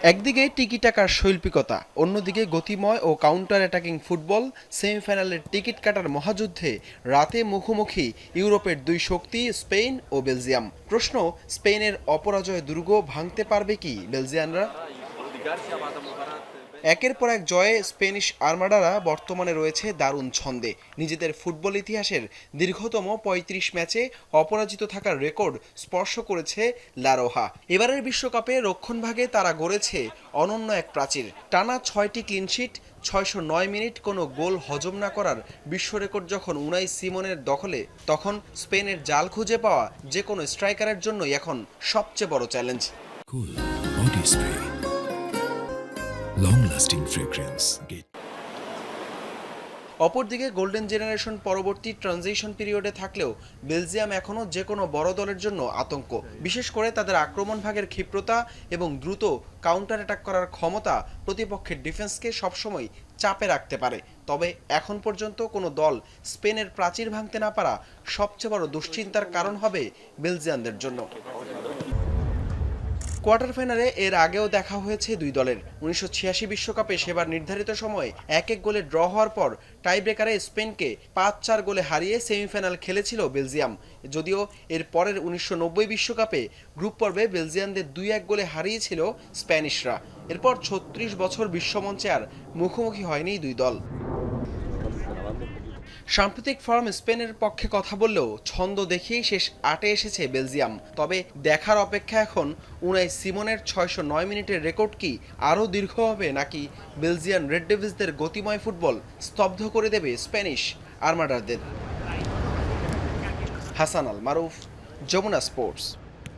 একদিকে টিকি-টাকার শৈল্পিকতা, অন্যদিকে গতিময় ও counter attacking football. সেমিফাইনালের টিকিট কাটার মহাযুদ্ধে রাতে মুখোমুখি ইউরোপের দুই শক্তি স্পেন ও বেলজিয়াম। প্রশ্ন, স্পেনের অপরাজয় দুর্গ ভাঙতে পারবে কি বেলজিয়ানরা? একের পর এক জয়ে স্প্যানিশ আর্মাডারা বর্তমানে রয়েছে দারুণ ছন্দে। নিজেদের ফুটবল ইতিহাসের দীর্ঘতম ৩৫ ম্যাচে অপরাজিত থাকার রেকর্ড স্পর্শ করেছে লারোহা। এবারের বিশ্বকাপে রক্ষণভাগে তারা গড়েছে অনন্য এক প্রাচীর। টানা ৬টি ক্লিনশিট, ৬০৯ মিনিট কোনো গোল হজম না করার বিশ্ব রেকর্ড যখন উনাই সিমনের দখলে, তখন স্পেনের জাল খুঁজে পাওয়া যে কোনো স্ট্রাইকারের জন্যই এখন সবচেয়ে বড় challenge. Cool body spray, long-lasting fragrance. অপরদিকে গোল্ডেন জেনারেশন পরবর্তী ট্রানজিশন পিরিয়ডে থাকলেও বেলজিয়াম এখনও যে কোনো বড় দলের জন্য আতঙ্ক। বিশেষ করে তাদের আক্রমণ ভাগের ক্ষিপ্রতা এবং দ্রুত কাউন্টার অ্যাটাক করার ক্ষমতা প্রতিপক্ষের ডিফেন্সকে সবসময় চাপে রাখতে পারে। তবে এখন পর্যন্ত কোনো দল স্পেনের প্রাচীর ভাঙতে না পারা সবচেয়ে বড় দুশ্চিন্তার কারণ হবে বেলজিয়ানদের জন্য। কোয়ার্টার ফাইনালে এর আগেও দেখা হয়েছে দুই দলের। ১৯৮৬ বিশ্বকাপে সেবার নির্ধারিত সময়ে ১-১ গোলে ড্র হওয়ার পর টাইব্রেকারে স্পেনকে ৫-৪ গোলে হারিয়ে সেমিফাইনাল খেলেছিল বেলজিয়াম। যদিও এর পরের ১৯৯০ বিশ্বকাপে গ্রুপ পর্বে বেলজিয়ানদের ২-১ গোলে হারিয়েছিল স্প্যানিশরা। এরপর ৩৬ বছর বিশ্বমঞ্চে আর মুখোমুখি হয়নি দুই দল। সাম্প্রতিক ফর্ম স্পেনের পক্ষে কথা বললেও ছন্দ দেখেই শেষ ৮-এ এসেছে বেলজিয়াম। তবে দেখার অপেক্ষা এখন উনাই সিমনের ৬০৯ মিনিটের রেকর্ড কি আরও দীর্ঘ হবে, নাকি বেলজিয়ান রেড ডেভিলসদের গতিময় ফুটবল স্তব্ধ করে দেবে স্প্যানিশ আর্মাডারদের। হাসান আল মারুফ, যমুনা স্পোর্টস।